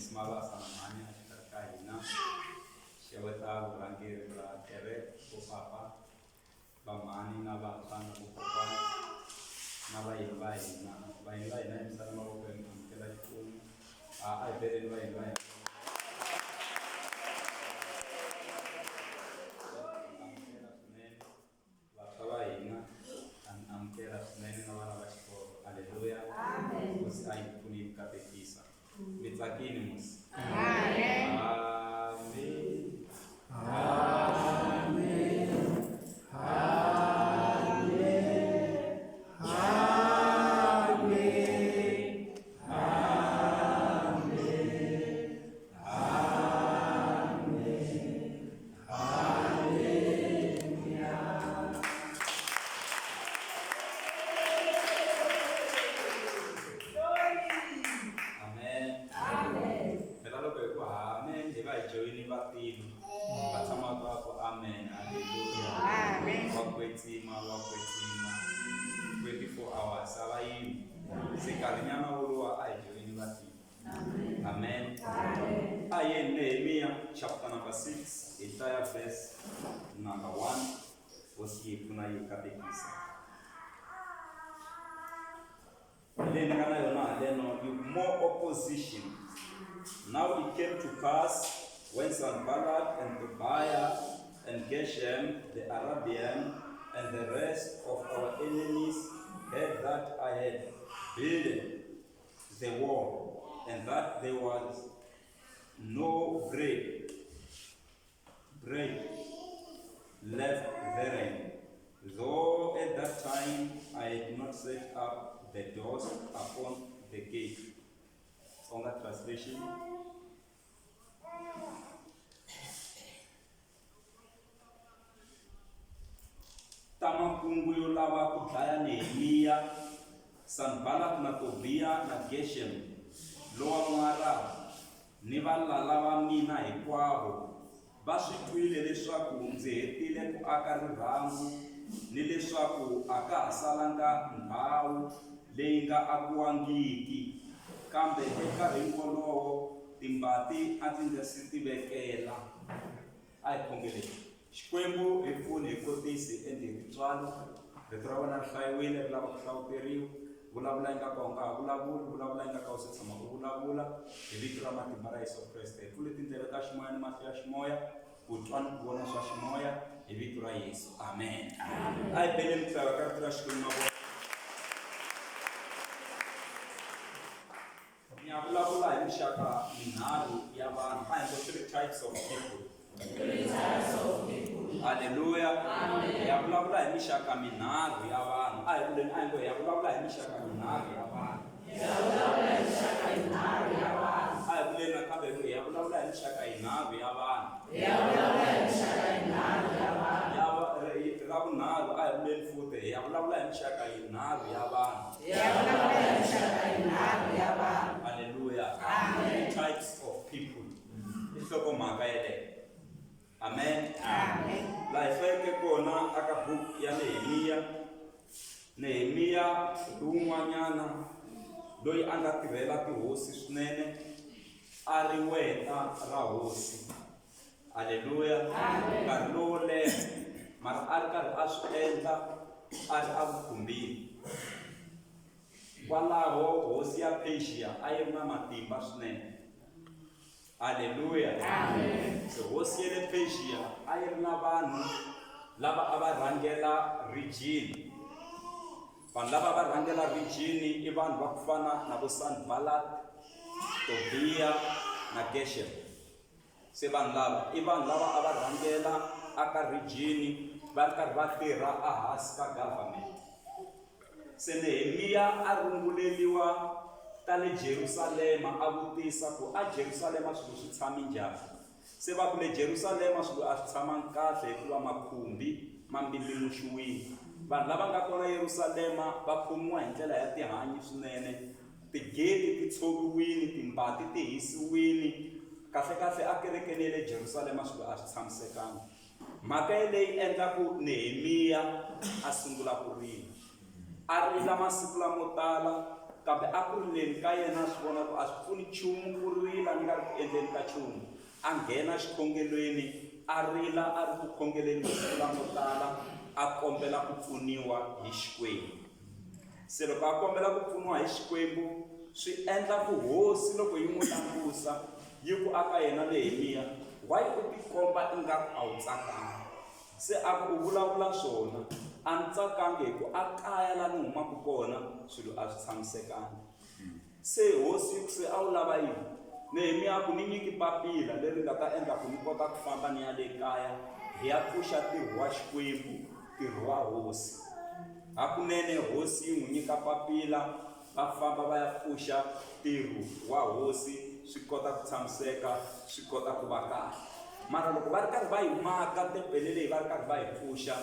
smava sanamanya ashtarkaina sheweta urangir bra tere ko papa bamani na batana ko papa na bailai na misalama ko kela ko ai bere bailai Haleluya. Amen. Usai kunim katekisa. Mitakini mus. Amen. Amen. Amen. Amen. Amen. Amen. Hallelujah. Amen. 24 hours. Sabaim. Sekalinyama ulua aijo inibati. Amen. Amen. Nehemiah chapter number 6, entire verse number 1. Wasi kuna yukatekisa. Then more opposition. Now it came to pass when Sanballat and Tobiah and Geshem the Arabian and the rest of our enemies heard that I had built the wall and that there was no bread left therein, though at that time I had not set up the doors upon the gate. On that translation. Tamakungu yolava kudlaya Nehemiah, Sanballat na Tobiah na Geshem, lowa Moabi, ni Valala va mina hinkwavo va swi twile leswaku ndzi hetile ku aka rirhangu ni leswaku a ka ha salanga ndhawu leyi nga akiwangiki, kambe enkarhini wolowo timbati a ti nga si tivekela. A hi khongeleni Xikwembu hi pfuni hi kotisi ende hi tintswalo rito ra wena ri hlayiwile ri lava ku hlawuteriwa, vulavula ingaku a wu nga ha vulavuli, vulavula ingaku a wu se tshama ku vulavula hi vito ra matimba ra Yesu Kreste. Hi pfule tindleve ta ximoya ni mahlo ya ximoya ku twa ni ku vona swa ximoya hi vito ra Yesu. Amen. A hi beleni ku hlaya ka rito ra Xikwembu mavona. Ni ya vulavula hi mixaka minharhu ya vanhu. A hi ngo 3 types of people. 3 types of people. Hallelujah. Amen. Ya vulavula hi mixaka minharhu ya vanhu. A hi vuleni a hi ngo ya vulavula hi mixaka minharhu ya vanhu. Ya vulavula hi mixaka yinharhu ya vanhu. A hi vuleni nakambe ya vulavula hi mixaka yinharhu ya vanhu. Ya vulavula hi mixaka yinharhu ya vanhu. Ra vunharhu a hi vuleni futhi ya vulavula hi mixaka yinharhu ya vanhu. Ya vulavula hi mixaka yinharhu ya vanhu. Hallelujah. Amen. Types of people. Nhlokomhaka yeleyo. Amen. Amen. La hi hlayeke kona aka book ya Nehemiah un'wanyana loyi a nga tirhela tihosi swinene, a ri weta ra hosi. Haleluya. Nkarhi lowo leha mara a ri karhi a swi endla a ri a vukhumbini. Kwalaho hosi ya Persia a yi ri na matimba swinene. Hallelujah. Amen. So hosi ya le Persia a yi ri na vanhu lava a va rhangela region. Vanhu lava va rhangela region i vanhu va ku fana na vo Sanballat, Tobiah na Geshem. Se vanhu lava i vanhu lava a va rhangela aka region va ri karhi va tirha a hansi ka government. Se Nehemiah a runguleliwa ta le Jerusalema a vutisa ku a Jerusalema swilo swi tshami njhani. Se va ku le Jerusalema swilo a swi tshamangi kahle hikuva makhumbi ma mbilimixiwile. Vanhu lava nga kona Jerusalema va khomiwa hi ndlela ya tihanyi swinene, tigeti ti tshoviwile, timbati ti hisiwile. Kahle a kerekeni le Jerusalema swilo a swi tshamisekanga. Mhaka leyi endlaku Nehemiah a sungula ku rila. A rila masiku lamo tala, kambe a ku rileni ka yena swi vona ku a swi pfuni nchumu ku rila nga ri ku endleni ka nchumu a nghena xikhongelweni a rila a ri ku khongeleni masiku lamo tala a kombela ku pfuniwa hi Xikwembu. Se loko a kombela ku pfuniwa hi Xikwembu swi endla ku hosi loko yi n'wi langusa yi ku aka yena Nehemiya, why u tikomba ingaku a wu tsakanga? Se a ku vulavula swona a ni tsakangi hi ku a kaya la ni humaka kona swilo a swi tshamisekanga. Se hosi se a wu lava yini? Nehemiya ku ni nyiki papila leri nga ta endla ku ni kota ku famba ni ya le kaya hi ya pfuxa ntirho wa Xikwembu, ntirho wa hosi. Hakunene hosi yi n'wi nyika papila va famba va ya pfuxa ntirho wa hosi, swi kota ku tshamiseka, swi kota ku va kahle. Mara loko va ri karhi va yi maka tempele leyi va ri karhi va yi pfuxa,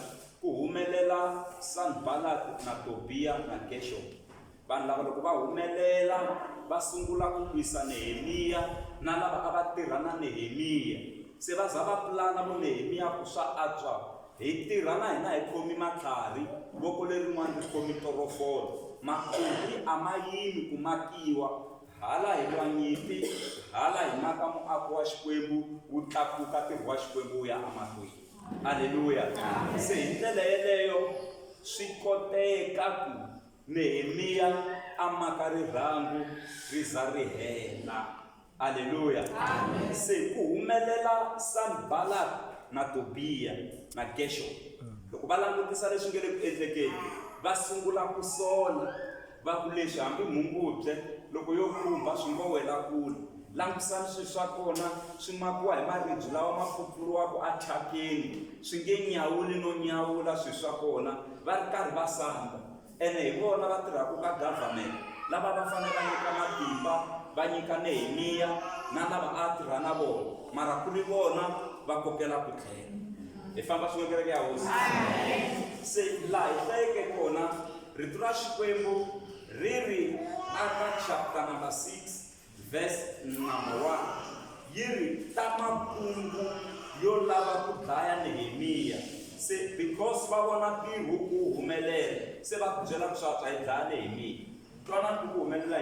ku humelela Sanballat na Tobiya na Geshom. Vanhu lava loko va humelela va sungula ku lwisa Nehemiya na lava a va tirha na Nehemiya. Se va za va pulana vo Nehemiya ku swa antswa hi tirha na hina hi khomi matlhari, voko lerin'wana ri khomi torofolo. Makuti a ma yimi ku makiwa, hala hi lwa nyimpi, hala hi maka muako wa Xikwembu wu tlakuka, ntirho wa Xikwembu wu ya emahlweni. Haleluya. Se hi ndlela yeleyo swi koteka ku Nehemiya a maka rirhangu ri za ri hela. Haleluya. Se ku humelela Sanballat na Tobiya na Geshom. Loko va langutisa leswi nge le ku endlekeni, va sungula ku sola, va ku leswi hambi mhungubye loko yo khumba swi ngo wela kule. Langutisani swilo swa kona swi makiwa hi maribye lawa ma pfupfuriwaka a thyakeni, swi nge nyawuli no nyawula swilo swa kona, va ri karhi va samba. Ene hi vona va tirhaka ka government lava va fanele va nyika matimba, va nyika Nehemiya na lava a tirha na vona, mara ku ri vona va kokela ku tlhela. Hi famba swin'we kereke ya hosi. Se laha hi hlayeke kona rito ra Xikwembu ri ri aka chapter number 6 verse number 1 yi ri ta makungu yo lava ku dlaya Nehemiya. Se because va vona ntirho ku humelela, se va ku byela ku swa hi dlaya Nehemiya. Twana ntirho ku humelela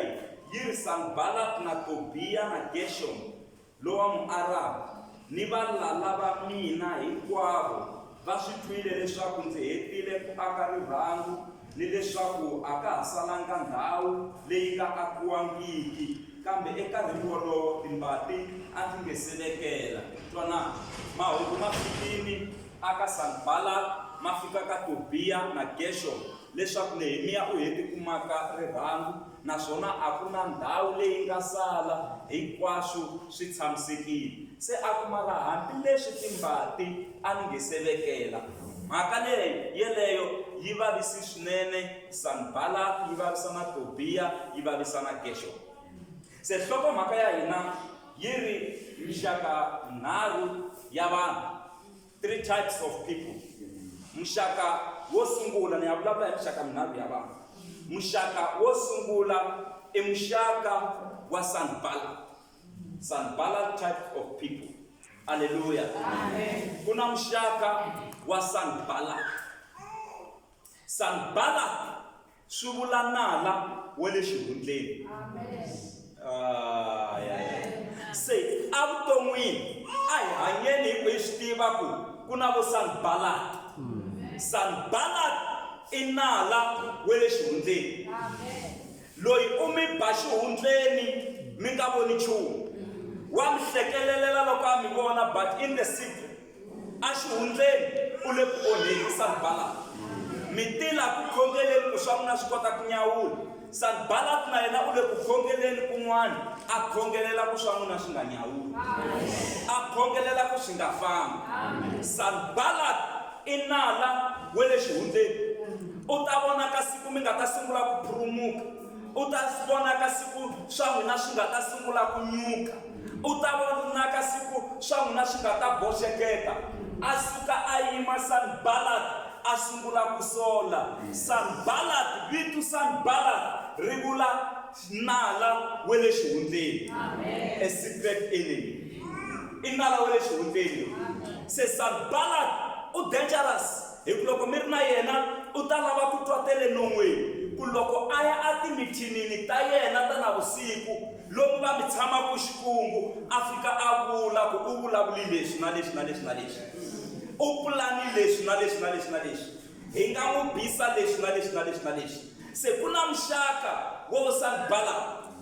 yi ri Sanballat na Tobiya na Geshom lowa Muarabu ni valala va mina hinkwavo va swi twile leswaku ndzi hetile ku aka rirhangu ni leswaku a ka ha salanga ndhawu leyi nga akiwangiki, kambe enkarhini wolowo timbati a ti nge selekela. Twana mahungu ma fikini aka Sanballat ma fika ka Tobiya na Geshom leswaku Nehemiya u heti ku maka rirhangu, naswona a ku na ndhawu leyi nga sala, hinkwaswo swi tshamisekile. Se a kumala hambi leswi timbati a ni nge selekela. Mhaka yeleyo yi vavisi swinene Sanballat, yi vavisa na Tobiya, yi vavisa na Geshom. Se nhlokomhaka ya hina yi ri mixaka nharhu ya vanhu, 3 types of people. Muxaka wo sungula ni ya vulavula hi mixaka minharhu ya vanhu. Muxaka wo sungula i muxaka wa Sanballat. Sanballat type of people. Hallelujah. Amen. Kuna muxaka wa Sanballat. Sanballat swi vula nala wa le xihundleni. Amen. Se avuton'wini a hi hanyeni hi ku hi swi tiva ku ku na vo Sanballat. Sanballat i nala wa le xihundleni. Loyi u mi ba xihundleni mi nga voni nchumu, wa mi hlekelela loko a mi vona, but in the secret a xihundleni u le ku onheni. Sanballat mi tila ku khongeleni ku swa n'wina swi kota ku nyawula. Sanballat na yena u le ku khongeleni kun'wana, a khongelela ku swa n'wina swi nga nyawuli, a khongelela ku swi nga fambi. Sanballat i nala wa le xihundleni. U ta vona ka siku mi nga ta sungula ku phurumuka, u ta vona ka siku swa n'wina swi nga ta sungula ku nyuka, u ta vona ka siku swa n'wina swi nga ta boxeketa. A suka a yima Sanballat a sungula ku sola. Sanballat, vito Sanballat ri vula nala wa le xihundleni, a secret enemy. I nala wa le xihundleni. Se Sanballat u dangerous hi ku loko mi ri na yena u ta lava ku twa tele non'weni, ku loko a ya a timithinini ta yena ta navusiku lomu va mi tshama ku xikungu a fika a vula ku u vulavuli leswi na leswi na leswi na leswi u pulani leswi na leswi na leswi na leswi hi nga n'wi bisa leswi na leswi na leswi na leswi se ku na muxaka wo sanibala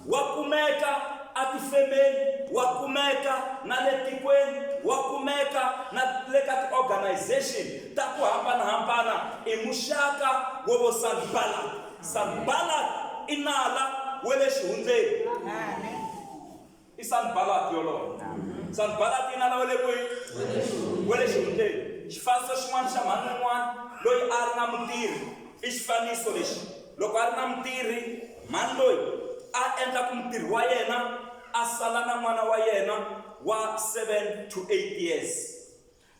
wa kumeka a tifemeni wa kumeka na le tikweni wa kumeka na le ka ti-organization ta ku hambanahambana i muxaka wo sanibala sanibala i nala wa le xihundleni i sanibala yolowo sanibala i nala wa le kwihi wa le xihundleni xifaniso xin'wana xa mhani n'wana loyi a ri na mutirhi i xifaniso lexi loko a ri na mutirhi mhani loyi a endla ku mutirhi wa yena a sala na n'wana wa yena wa 7 to 8 years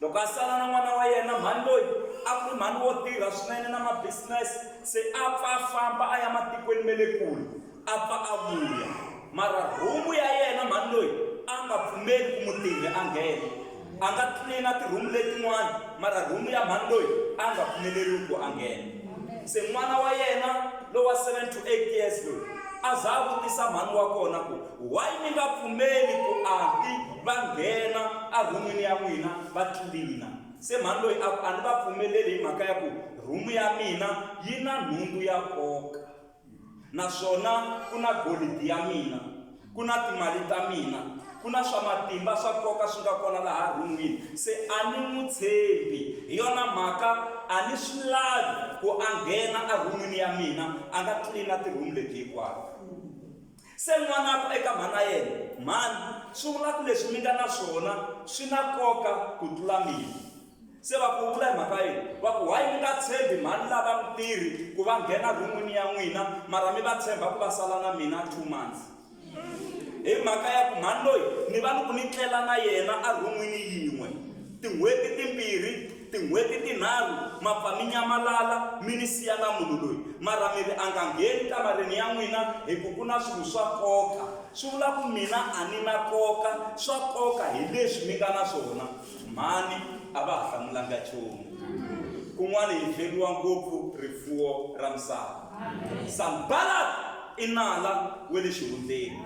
loko a sala na n'wana wa yena mhani loyi a ku ri mhani wo tirha swinene na mabusiness se a pfa a famba a ya matikweni ma le kule a pfa a vuya mara rhumu ya yena mhani loyi a nga pfumeli ku mutirhi a nghena a nga tlilina tirhumu letin'wana mara rhumu ya mhani loyi a nga pfumeleriwi ku a nghena se n'wana wa yena lowa 7 to 8 years loyi a za vutisa mhani wa kona ku why mi nga pfumeli ku anti va nghena a rhumini ya n'wina va tlilina se mhani loyi a ni va pfumeleli hi mhaka ya ku rhumu ya mina yi na nhundzu ya nkoka naswona ku na golidi ya mina ku na timali ta mina ku na swa matimba swa nkoka swi nga kona laha rhumini se a ni n'wi tshembi hi yona mhaka a ni swi lavi ku a nghena a rhumini ya mina a nga tlilina tirhumu leti hinkwato se n'wanaka eka mhana yena mhani swi vula ku leswi mi nga na swona swi na nkoka ku tlula mina se va ku vula hi mhaka yini va ku why mi nga tshembi mhani lava mutirhi ku va nghena rhumini ya n'wina mara mi va tshemba ku va sala na mina 2 months hi mhaka ya ku mhani loyi ni va ni ku ni tlela na yena a rhumini yin'we tin'hweti timbirhi tin'hweti tinharhu mapfa mi nyamalala mi ni siya na munhu loyi mara mi ri a nga ngheni kamareni ya n'wina hi ku ku na swilo swa nkoka swi vula ku mina a ni na nkoka swa nkoka hi leswi mi nga na swona mhani a va ha hlamulanga nchumu kun'wana hi hleriwa ngopfu rifuwo ra misava sanibala i nala wa le xihundleni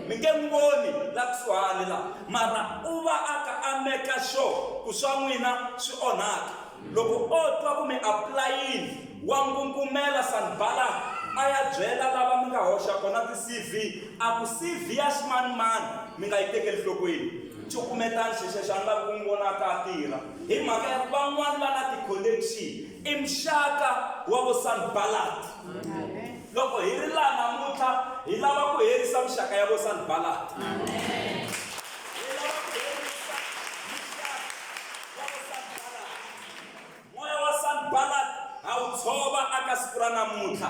mi nge n'wi voni la kusuhani la mara u va a ka a meka sure ku swa n'wina swi onhaka loko o twa ku mi apulayini wa ngungumela sanibala a ya byela lava mi nga hoxa kona ti-CV a ku CV ya ximanimani mi nga yi tekeli nhlokweni cukumetani xexexani lavi ku n'wi vonaka a tirha hi mhaka ya ku van'wani va na ti-connection i muxaka wa vo sanibala loko hi ri laha namuntlha hi lava ku herisa mixaka ya vo sanibala moya wa sanibala a wu tshova aka siku ra namuntlha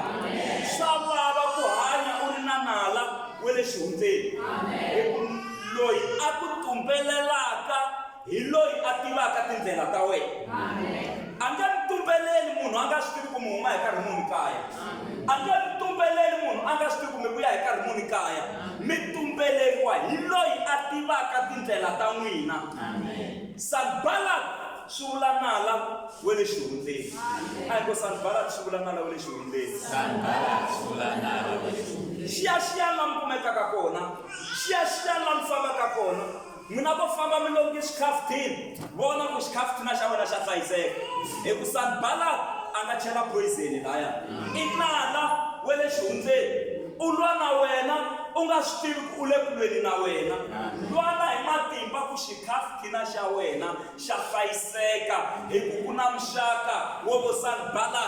swa vava ku hanya u ri na nala wa le xihundleni loyi a ku tumbelelaka hi loyi a tivaka tindlela ta wena a nga tumbeleli munhu a nga swi tivi ku mi huma hi karhi muni kaya a nga tumbeleli munhu a nga swi tivi ku mi vuya hi karhi muni kaya mi tumbeleriwa hi loyi a tivaka tindlela ta n'wina sanibala swi vula nala wa le xihundleni a hi ku sanibala swi vula nala wa le xihundleni xiyaxiyani la mi kumekaka kona xiyaxiyani la mi fambaka kona n'wina vo famba mi longe xikhafuthini vona ku xikhafuthina xa wena xa hlayiseka hi ku sanibala a nga chela poison laya i nala wa le xihundleni u lwa na wena u nga swi tivi ku u le kulweni na wena lwana hi matimba ku xikhafuthina xa wena xa hlayiseka hi ku ku na muxaka wo vo sanibala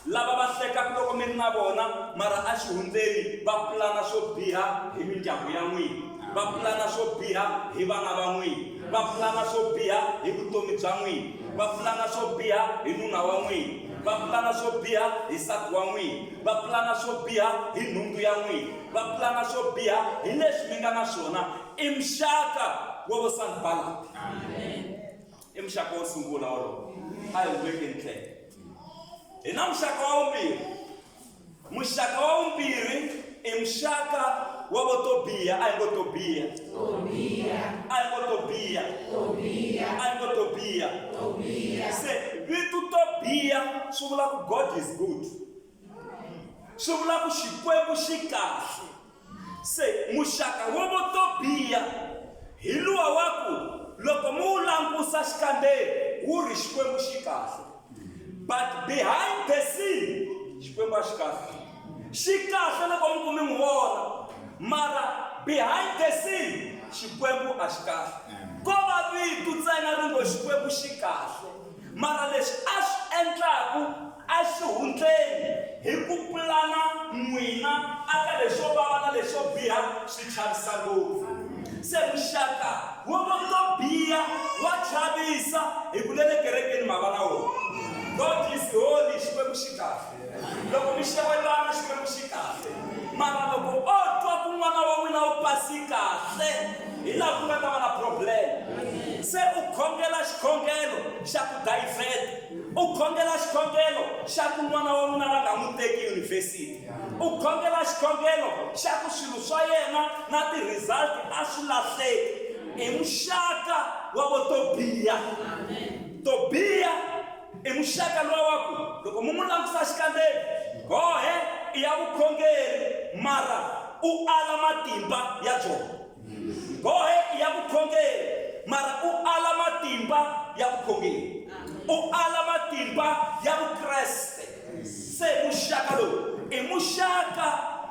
lava va hlekaka loko mi ri na vona mara a xihundleni va pulana swo biha hi mindyangu ya n'wina va pulana swo biha hi vana va n'wina va pulana swo biha hi vutomi bya n'wina va pulana swo biha hi nuna wa n'wina va pulana swo biha hi nsati wa n'wina va pulana swo biha hi nhundzu ya n'wina va pulana swo biha hi leswi mi nga na swona i muxaka wa vo sanibala i muxaka wo sungula wolowo a hi vekeni tlhelo hi na muxaka wa vumbirhi muxaka wa vumbirhi i muxaka wa vo to biha a hi ngo to biha a hi ngo to biha a hi ngo to biha se vito to biha swi vula ku God is good swi vula ku Xikwembu xi kahle. Se muxaka wo to biha hi luwa wa ku loko mu langusa xikambeni wu ri Xikwembu xi kahle, but behind the scene Xikwembu a xi kahle. Xi kahle loko mi ku mi n'wi vona, mara behind the scene Xikwembu a xi kahle. Ko va vito ntsena ri ngo Xikwembu xi kahle, mara leswi a swi endlaku a xi hundleni hi ku pulana n'wina aka leswo vava na leswo biha swi chavisa ngopfu. Se muxaka wo to biha wa chavisa hi ku le kerekeni ma va na wona. God is holy, Xikwembu xi kahle. Loko mi xewelana Xikwembu xi kahle, mara loko o twa ku n'wana wa wena u pasi kahle hi laha ku nga ta va na problem. Se u khongela xikhongelo xa ku divert, u khongela xikhongelo xa ku n'wana wa wena va nga n'wi teki yunivhesiti, u khongela xikhongelo xa ku swilo swa yena na ti-result a swi lahleki. I muxaka wa vo to biha. To biha i muxaka lowa wa ku loko mu n'wi langusa xikambeni gohe i ya vukhongeri mara u ala matimba ya byona. Gohe i ya vukhongeri mara u ala matimba ya vukhongeri, u ala matimba ya vukreste. Se muxaka lowu i muxaka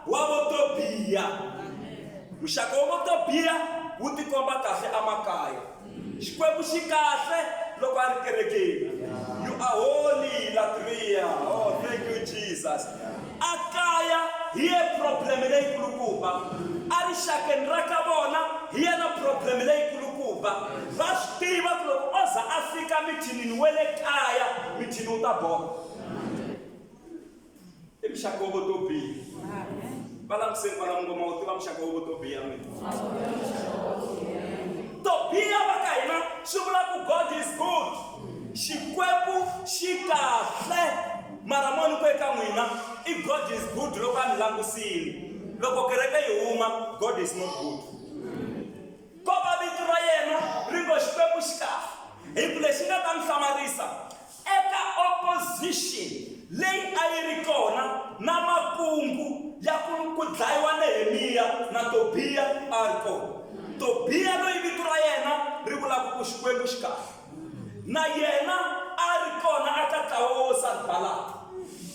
wa vo to biha. Muxaka wa vo to biha wu tikomba kahle emakaya. Xikwembu xi kahle loko a ri kerekeni. You are holy, Latria. Oh, thank you, Jesus. Akaya hi ye problem leyi kulukumba. A rixakeni ra ka vona hi yena problem leyi kulukumba. Va swi tiva ku loko o za a fika mithinini we le kaya mithini wu ta boha. I muxaka wo to biha. Va languseni va ngoma wu tiva muxaka wo to biha n'wina. To biha va ka hina swi vula ku God is good. Xikwembu xi kahle, mara moni ku eka n'wina i God is good loko a mi langusini. Loko kereke yi huma God is not good. Ko va vito ra yena ri ngo Xikwembu xi kahle hi ku lexi nga ta mi hlamarisa eka opposition leyi a yi ri kona na makungu ya ku dlayiwa Nehemiah na Tobiya a ri kona. Tobiya loyi vito ra yena ri vulaka ku Xikwembu xi kahle, na yena a ri kona aka ntlawa wo Valala,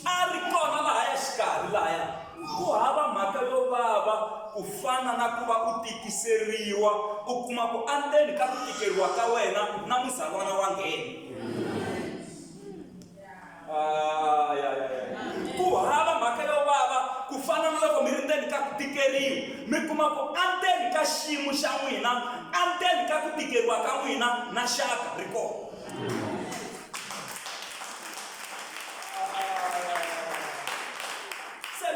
a ri kona lahaya xikarhi lahaya. Ku hava mhaka yo vava ku fana na ku va u tikiseriwa u kuma ku andzeni ka ku tikeriwa ka wena na muzalwana wa nghena. Ku hava mhaka yo vava ku fana na loko mi ri ndzeni ka ku tikeriwa mi kuma ku andzeni ka xiyimo xa n'wina, andzeni ka ku tikeriwa ka n'wina na xaka ri kona.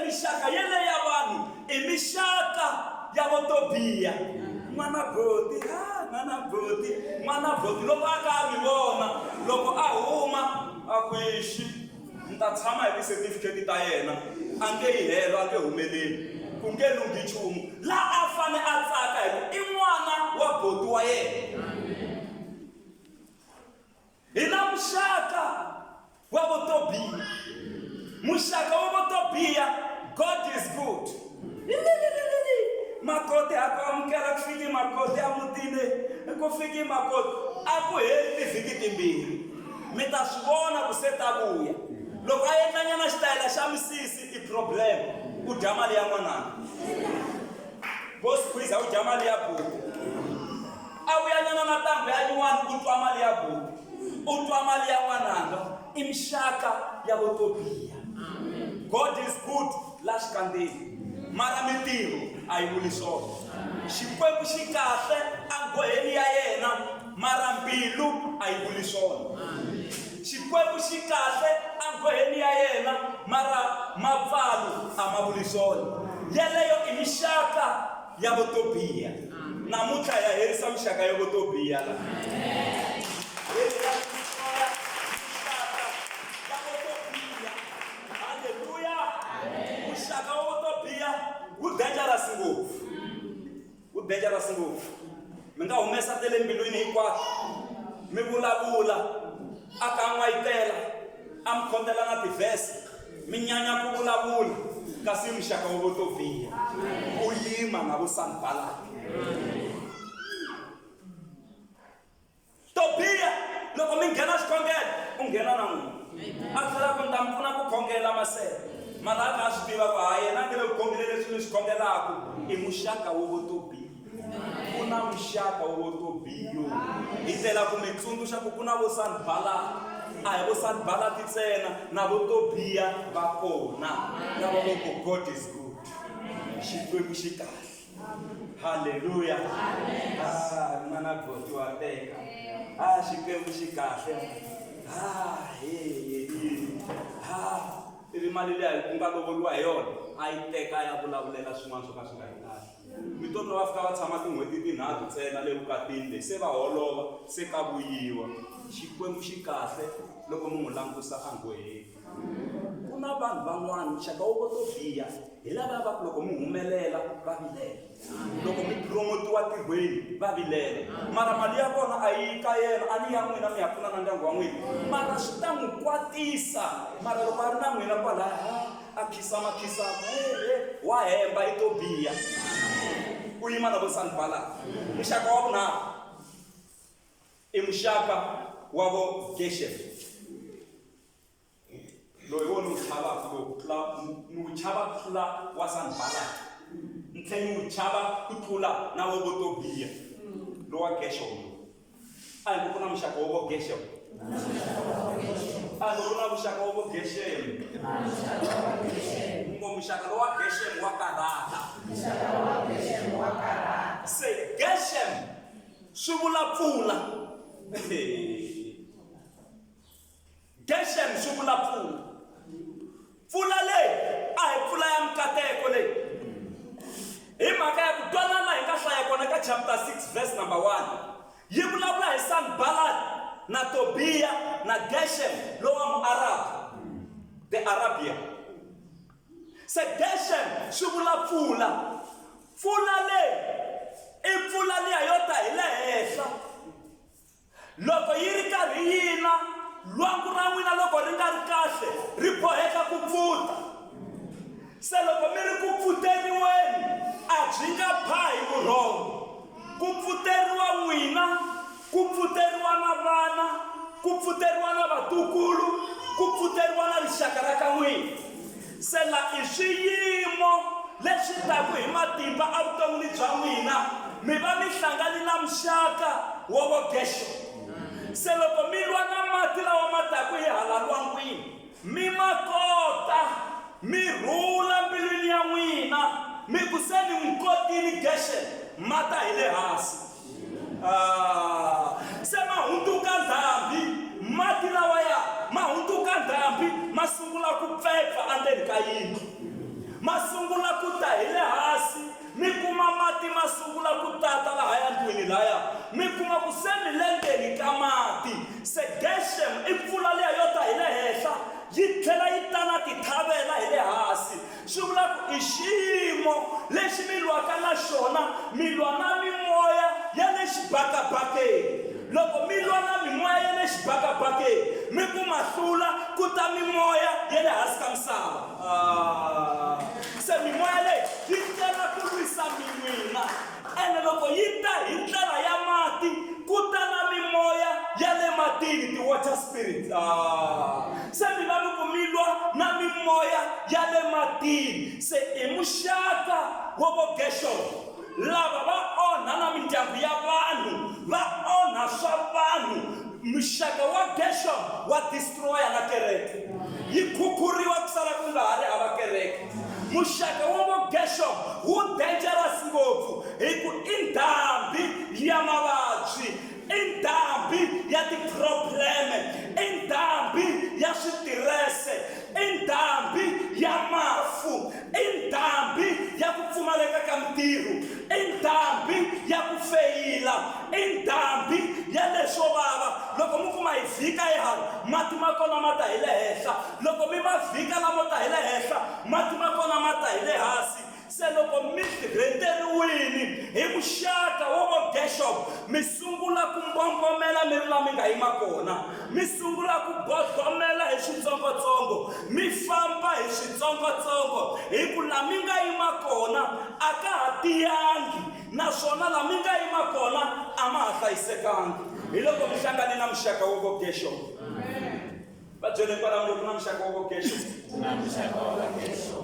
Mixaka yele ya vanhu i mixaka ya vo to biha. N'wana boti, n'wana boti loko a ka a mi vona loko a huma a kwixi ni ta tshama hi ti-certificate ta yena a nge yi helo a nge humeleli ku nge lunghi nchumu. La a fane a tsaka hi ku i n'wana wa boti wa yena. Hi na muxaka wa vo to biha. Muxaka wa vo to biha, God is good. Makoti a ku amukela ku fiki makoti a mutini ku fiki makoti a ku heli tivhiki timbirhi mi ta swi vona ku se ta vuya. Loko a endlanyana xitayila xa misisi i problem, u dya mali ya n'wananga. Boss Quiza u dya mali ya buku, a vuyanyana na ntambu ya yin'wana u twa mali ya buku, u twa mali ya n'wananga. I mixaka ya vo to biha. God is good la xikandeni mara mintirho a yi vuli swona. Xikwembu xi kahle anghoheni ya yena mara mbilu a yi vuli swona. Xikwembu xi kahle anghoheni ya yena mara mapfalo a ma vuli swona. Yeleyo i mixaka ya vo to biha. Namuntlha hi ya herisa mixaka ya vo to biha la. Dangerous ngopfu. Mi nga humesa tele mbilwini hinkwato mi vulavula a ka n'wayitela a mi khondela na tivhese mi nyanya ku vulavula kasi muxaka wo Tobiya u yima na vo Sanballat. Tobiya loko mi nghena xikhongelo u nghena na n'wina a tlhela ku ta mi pfuna ku khongela maseve mara a swi tiva ku hayi yena nge le ku khongeleni leswi mi swi khongelaka i muxaka wo vo Tobiya. Ku na muxaka wo Tobiya hi tlela ku mi tsundzuxa ku ku na vo Sanballat a hi vo Sanballat ntsena na vo Tobiya va kona lava loko God is good xikwembu xi kahle. Haleluya. Mana God wa teka xikwembu xi kahle. Ivi mali leyi ku nga lovoliwa hi yona a yi teka ya vulavulela swin'wana swo ka swi nga ri kahle. Mitomi va fika va tshama tin'hweti tinharhu ntsena le vukatini leyi se va holova se ka vuyiwa. Xikwembu xi kahle loko mi n'wi langusa a nghoheni. Ku na vanhu van'wana muxaka wo vo Tobiya hi lava va loko mi humelela va vilela, loko mi promotiwa tirhweni va vilela, mara mali ya kona a yi ka yena a ni ya n'wina mi ya pfuna na ndyangu wa n'wina mara swi ta n'wi kwatisa. Mara loko a ri na n'wina kwalaya a khisamakhisama wa hemba i Tobiya u yima na vo Sanballat. Muxaka wa vunharhu i muxaka wa vo Geshem. Loyi wo ni wu chavaka ni wu chava ku tlula wa Sanballat ni tlhela ni wu chava ku tlula na wo vo Tobiya lo wa Geshem. A hi ku na muxaka wo vo Geshem, a hi ku na muxaka wo vo Geshem. Ngo muxaka lo wa Geshem wa karata. Se Geshem swi vula pfula. Geshem swi vula pfula. Pfula leyi a hi pfula ya mikateko leyi hi mhaka ya ku twanana hi nga hlaya kona ka chapter 6 verse number 1 yi vulavula hi Sanballat na Tobiya na Geshem lowa mu-Arab, the Arabia. Se Geshem swi vula pfula. Pfula leyi i pfula liya yo ta hi le henhla loko yi ri karhi yina lwangu ra n'wina loko ri nga ri kahle ri boheka ku pfuta. Se loko mi ri ku pfuteriweni a byi nga phahi vurhongo. Ku pfuteriwa n'wina, ku pfuteriwa na vana, ku pfuteriwa na vatukulu, ku pfuteriwa na rixaka ra ka n'wina. Se la i swiyimo leswi taku hi matimba a vuton'wini bya n'wina mi va mi hlangani na muxaka wo vo Geshem. Se loko mi lwa na mati lawa ma taku hi hala lwangwini mi ma kota mi rhula mbilwini ya n'wina mi ku se ni n'wi kotini Geshem mata hi le hansi. Se ma hundzuka ndhambi mati lawaya ma hundzuka ndhambi ma sungula ku pfepfa endzeni ka yindlu, ma sungula ku ta hi le hansi mi kuma mati ma sungula ku tata lahaya ndlwini laya mi kuma ku se mi le ndzeni ka mati. Se Geshem i pfula liya yo ta hi le henhla yi tlhela yi ta na tithavela hi le hansi. Swi vula ku i xiyimo lexi mi lwaka na xona mi lwa na mimoya ya le xibakabakeni. Loko mi lwa na mimoya ya le xibakabakeni mi kuma hlula ku ta mimoya ya le hansi ka misava. Se mimoya leyi yi tela ku lwisa min'wina ene loko yi ta hi ndlela ya mati ku ta na mimoya ya le matini, ti-water spirit. Se mi va mi ku mi lwa na mimoya ya le matini. Se i muxaka wo vo Geshem lava va onha na mindyangu ya vanhu, va onha swa vanhu. Muxaka wa Geshem wa destroya na kereke, yi khukhuriwa ku sala ku nga ha ri hava kereke. Muxaka wa vo Geshem wu dangerous ngopfu hi ku i ndhambi ya mavabyi, i ndhambi ya ti-probleme, i ndhambi ya switirese, i ndhambi ya mafu, i ndhambi ya ku pfumaleka ka mitirho, i ndhambi ya ku feyila, i ndhambi ya leswo vava. Loko mi kuma hi vhika ehansi mati ma kona ma ta hi le henhla, loko mi ma vhika lamo ta hi le henhla mati ma kona ma ta hi le hansi. Se loko mi rhenteriwini hi muxaka wo vo Geshem mi sungula ku mbongomela mi ri la mi nga yima kona, mi sungula ku bodomela hi switsongotsongo, mi famba hi switsongotsongo, hi ku la mi nga yima kona a ka ha tiyangi, naswona la mi nga yima kona a ma ha hlayisekangi. Hi loko mi hlangane na muxaka wo vo Gershom. Vabyele kwala ngopfu na muxaka wo vo Gershom.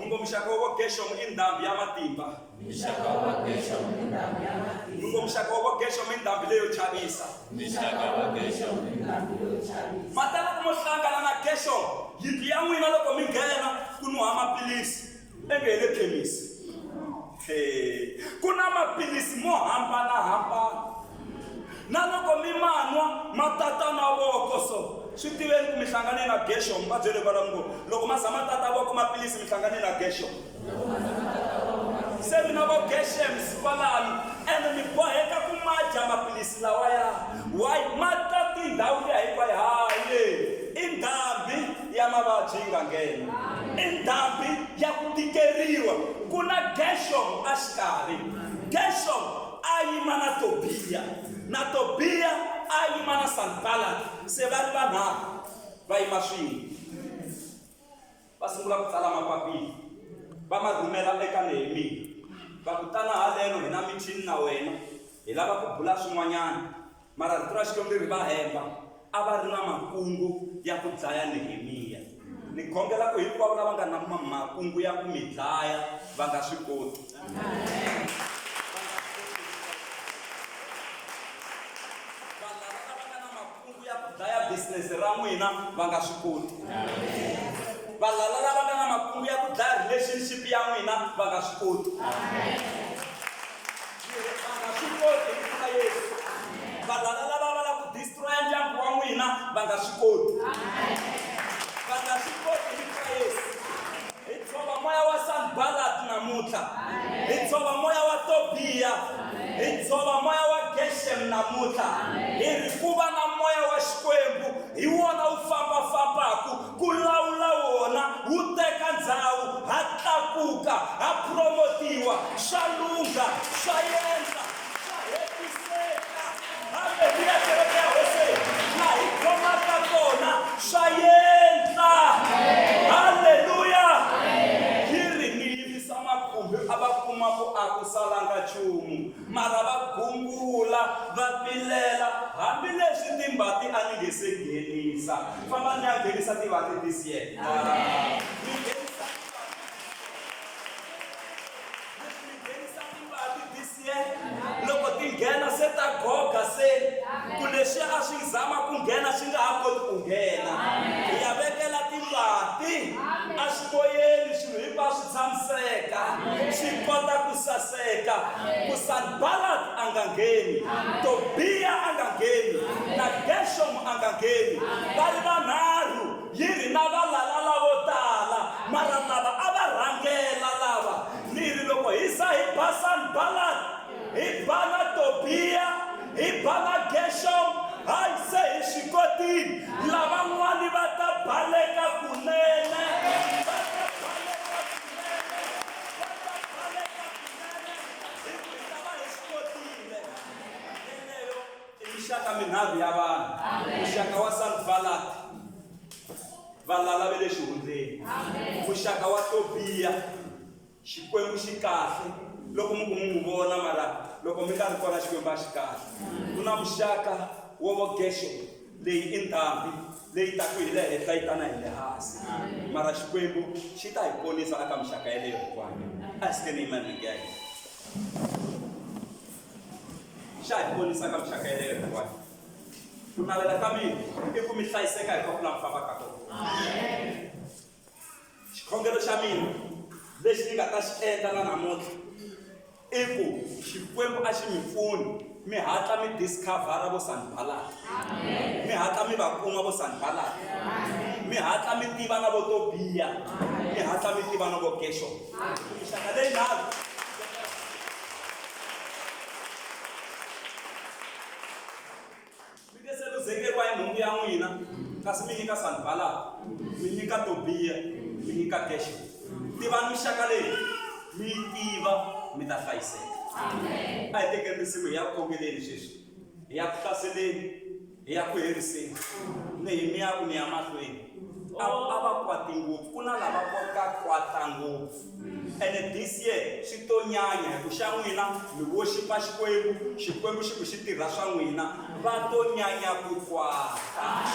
Muxaka wo vo Gershom i ndhambi ya matimba. Muxaka wo vo Gershom i ndhambi leyo chavisa. Matala ku mo hlangana na Gershom, yindlu ya n'wina loko mi nghena ku nuha maphilisi enge hi le khemisi. Ku na maphilisi mo hambanahambana, na loko mi manwa matata na voko so swi tiveni ku mi hlangane na Gershom. Va byele kwala ngo loko ma za matata voko maphilisi mi hlangane na Gershom, se mi na vo Gershoms kwalani, ene mi boheka ku ma dya maphilisi lawaya. Why? Mata tindhawu liya hinkwayo hayi i ndhambi ya mavabyi yi nga nghena, i ndhambi ya ku tikeriwa. Ku na Gershom a xikarhi. Gershom a yima na Tobiya, na Tobiya a yima na Sanballat. Se va ri vanharhu va yima swin'we, va sungula ku tsala mapapila, va ma rhumela eka Nehemiya. Va ku tana haleno hi na michini na wena, hi lava ku bula swin'wanyana, mara rito ra Xikwembu ri va hemba a va ri na makungu ya ku dlaya Nehemiya. Ni khongela ku hinkwavo lava nga na makungu ya ku mi dlaya va nga swi koti. Business ra n'wina va nga swi koti. Valala lava nga na makungu ya ku dlaya relationship ya n'wina va nga swi koti. Va nga swi koti hi ka Yesu. Valala lava va lava ku destroy ndyangu wa n'wina va nga swi koti. Va nga swi koti hi ka Yesu. Hi tshova moya wa Sanballat namuntlha, hi tshova moya wa Tobiya, hi tshova moya wa Gershom namuntlha, hi ri ku va na moya wa Xikwembu, hi wona wu fambafambaku ku lawula wona, wu teka ndhawu, ha tlakuka, ha promotiwa, swa lungha, swa endla, swa hetiseka. Haleluya, kereke ya Hosi, na hi khomaka kona swa endla. Haleluya. Hi ri ni yivisa makhumbi a va kuma ku a ku salanga nchumu, mara va gungula, va pilela, hambileswi timbati a ni nge se nghenisa. Famba ni ya nghenisa timbati this year. Loko ti nghena se ta goga se ku leswi a swi zama ku nghena swi nga ha koti ku nghena. Hi ya vekela timbati a ximoyeni, swilo hinkwaswo swi tshamiseka, swi kota ku saseka. Ku Sanballat a nga ngheni, Tobiya a nga ngheni, na Gershom a nga ngheni. Va ri vanharhu, yi ri na valala lavo tala, mara lava a va rhangela lava. Ni ri loko hi za hi ba Sanballat, hi ba na Tobiya, hi ba na Gershom, hayi se hi swi kotile. Lavan'wani va ta baleka kunene. Muxaka minharhu ya vanhu, muxaka wa Sanballat, valala va le xihundleni. Muxaka wa Tobiya, Xikwembu xi kahle loko mi ku mi n'wi vona, mara loko mi nga ri kona Xikwembu a xi kahle. Ku na muxaka wa vo Gershom, leyi i ndhambi leyi ta ku hi le henhla yi tana hi le hansi, mara Xikwembu xi ta hi ponisa eka muxaka yeleyo hinkwayo. A hi sikeni yimani ya hina, xa hi ponisa ka muxaka yeleyo hinkwayo. Ku navela ka mina i ku mi hlayiseka hi kona mi fambaka kona. Xikhongelo xa mina lexi ni nga ta xi endla na namuntlha i ku Xikwembu a xi mi pfuni, mi hatla mi discovera vo Sanballat, mi hatla mi va kuma vo Sanballat, mi hatla mi tiva na vo Tobiya, mi hatla mi tiva na vo Gershom. Mixaka leyi nharhu mi nge se luzekeriwa hi nhungu ya n'wina, kasi mi nyika Sanballat, mi nyika Tobiya, mi nyika Gershom. Tivani mixaka leyi, mi yi tiva, mi ta hlayiseka. A hi tekeni risimu hi ya ku khongeleni sweswi. ya ku hlaseleni ya ku heriseni. Nehemiah ku ni ya mahlweni a va kwati ngopfu, ku na lava ka kwata ngopfu. And this year swi to nyanya hi ku xa n'wina mi worshipa Xikwembu, Xikwembu xi ku xi tirha swa n'wina, va to nyanya ku kwata.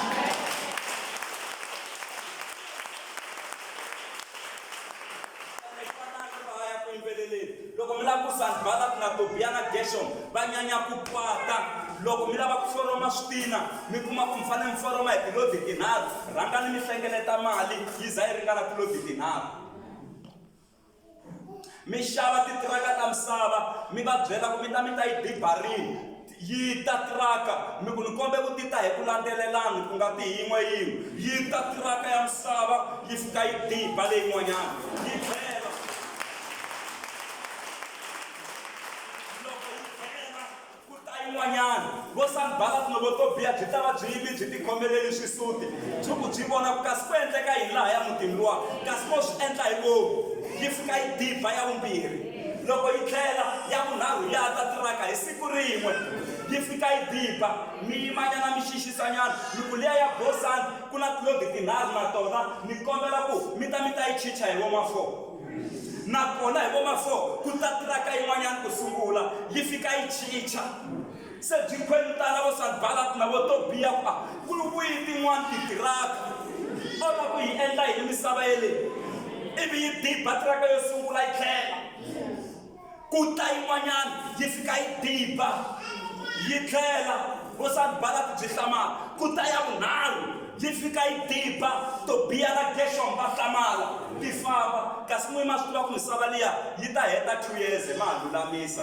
Loko mi lava ku Sanballat na Tobiya na Gershom va nyanya ku kwata. Loko mi lava ku foroma switina mi kuma ku mi fanele mi foroma hi tilodi tinharhu, rhangani mi hlengeleta mali yi za yi ringana tilodi tinharhu. Mi xava titiraka ta misava mi va byela ku mi ta yi dibarini yi ta tiraka, mi ku ni kombe ku ti ta hi ku landzelelana ku nga ti yin'we yi ta tiraka ya misava yi fika yi diba leyin'wanyana yi tlhela. Vo Sanballat na vo Tobiya byi ta va byi yivi byi tikhomeleli xisuti byi ku byi vona ku kasi ku endleka yini laha ya mutini luwa, kasi mo swi endla hi vomu yi fika yi diba ya vumbirhi. Loko yi tlhela ya vunharhu ya ta tiraka hi siku rin'we yi fika yi diba, mi yimanyana mi xixisanyana mi ku liya ya bosani ku na tilodi tinharhu na tona ni kombela ku mi ta yi chicha hi voma-4 nakona hi voma-4 ku ta tiraka yin'wanyana ku sungula yi fika yi chicha. Se byi khwelitana vo Sanballat na vo Tobiya ku vuyi tin'wana titiraka o la ku yi endla hi misava yeleyi ivi yi diba tiraka yo sungula yi tlhela ku ta yin'wanyana yi fika yi diba yi tlhela vo Sanballat byi hlamala ku ta ya vunharhu yi fika yi diba. Tobiya na Gershom va hlamala ti famba, kasi n'wina ma swi tiva ku misava liya yi ta heta 2 years ma ha lulamisa.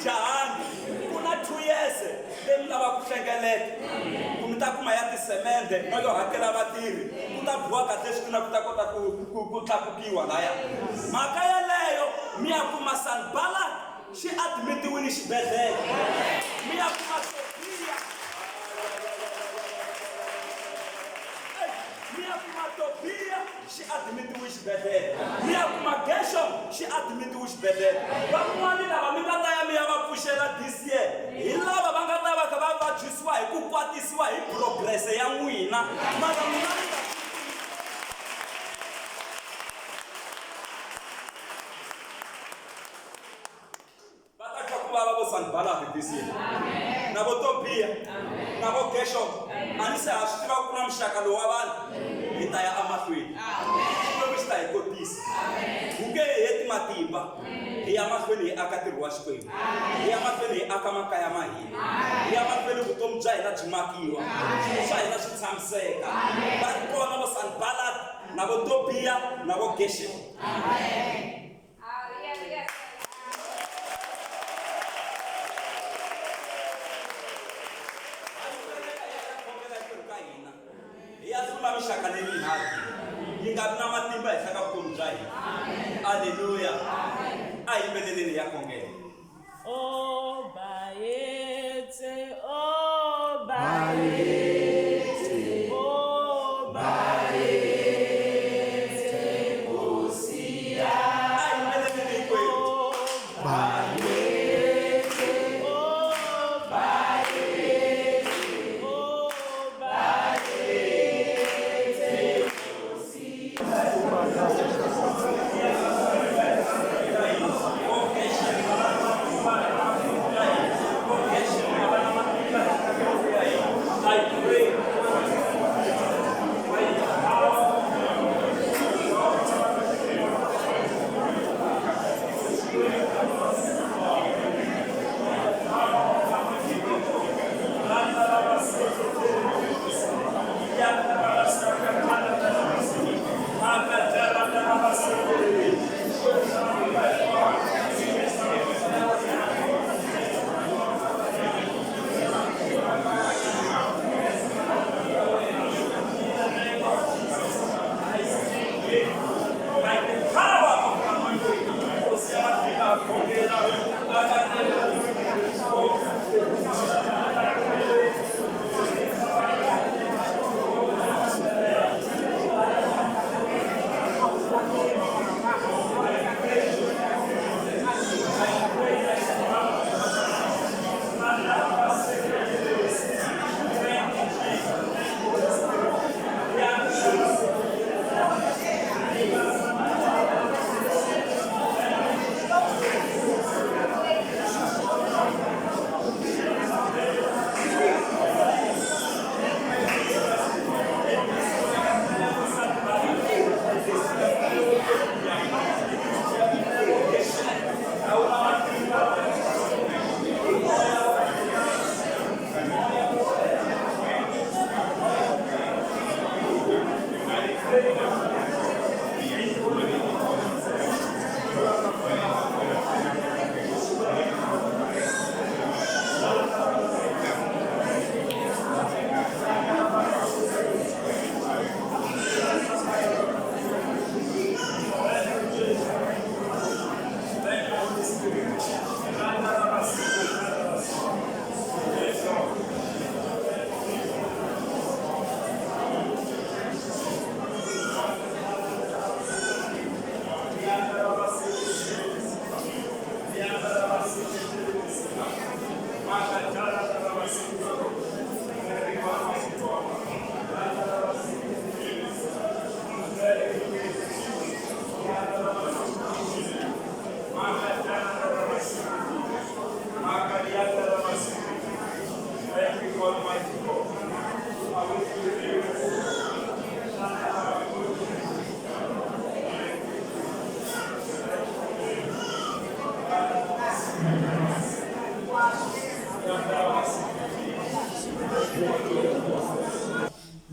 Ku na 2 years leyi mi lava ku hlengeleta ku mi ta kuma ya tisemende no yo hakela vatirhi ku ta biwa kahle switina ku ta kota ku tlakukiwa laya. Mhaka yaleyo mi ya kuma Sanballat xi admitiwile xibedhlele, mi ya kuma Tobiya Tobiya xi admitiwile xibedhlele, mi ya kuma Gershom xi admitiwile xibedhlele. Van'wani lava mi nga ta ya mi ya va pfuxela this year hi lava va nga ta va kha va vabyisiwa hi ku kwatisiwa hi progress ya n'wina, mara n'wina mi nga va ta twa ku vava vo Sanballat this year na vo Tobiya na vo Gershom. A ni se ha swi tiva ku na muxaka lowu wa vanhu hi ta ya emahlweni, Xikwembu xi ta hi kotisa. Wu nge hi heti matimba, hi ya mahlweni hi aka ntirho wa Xikwembu, hi ya mahlweni hi aka makaya ma hina, hi ya mahlweni vutomi bya hina byi makiwa, swilo swa hina swi tshamiseka. Va ri kona vo Sanballat na vo Tobiya na vo Gershom. Mixaka leyi yi nga vi na matimba henhla ka vutomi bya hina. Aleluya. A hi yimbeleleni ya khongela. Oh baetse, oh baetse, oh baetse, Nkosi ya. A hi yimbeleleni hikwenu.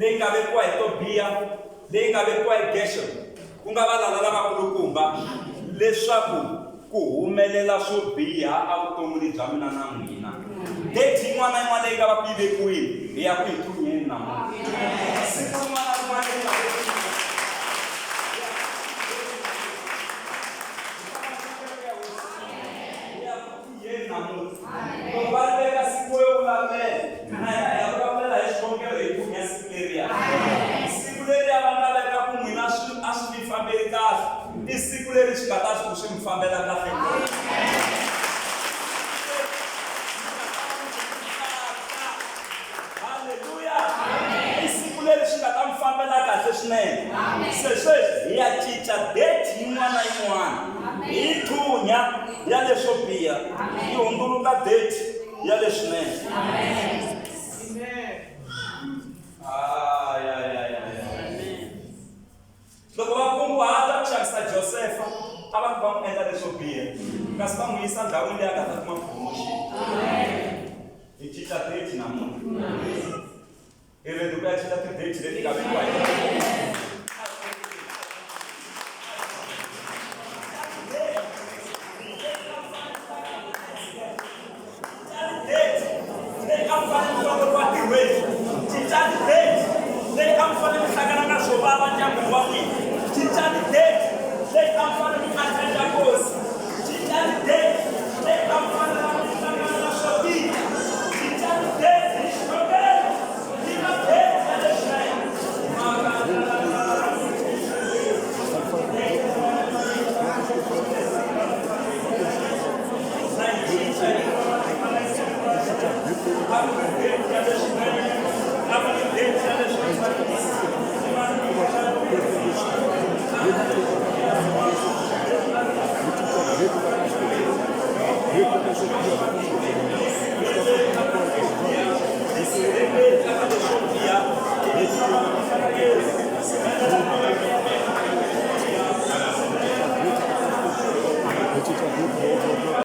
leyi nga vekiwa hi to biha, leyi nga vekiwa hi Gershon, ku nga valala lavakulukumba, leswaku ku humelela swo biha evuton'wini bya mina na n'wina. Date yin'wana na yin'wana leyi nga va ku yi vekiwile hi ya ku hi thunyeni namuntlha. Siku rin'wana na rin'wana leyi nga vekiwile hi ya ku thunyeni namuntlha. Loko va ri veka siku yo vulavula, na hina hi ya vulavula hi xikongelo hi thunya siku leriya. Siku leriya va nga veka ku n'wina a swi mi fambeli kahle, i siku leri xi nga ta swi ku swi mi fambela kahle. Se sweswi hi ya cinca date yin'wana na yin'wana hi thunya ya leswo biha, hi hundzuluka date ya leswinene. Loko va kunguhata ku xavisa Josefa a va ku va n'wi endla leswo biha, kasi va n'wi yisa ndhawini leyi a nga ta kuma promotion. Hi cinca date namuntlha, hi ready ku ya cinca tidate leti nga vekiwa hi Representative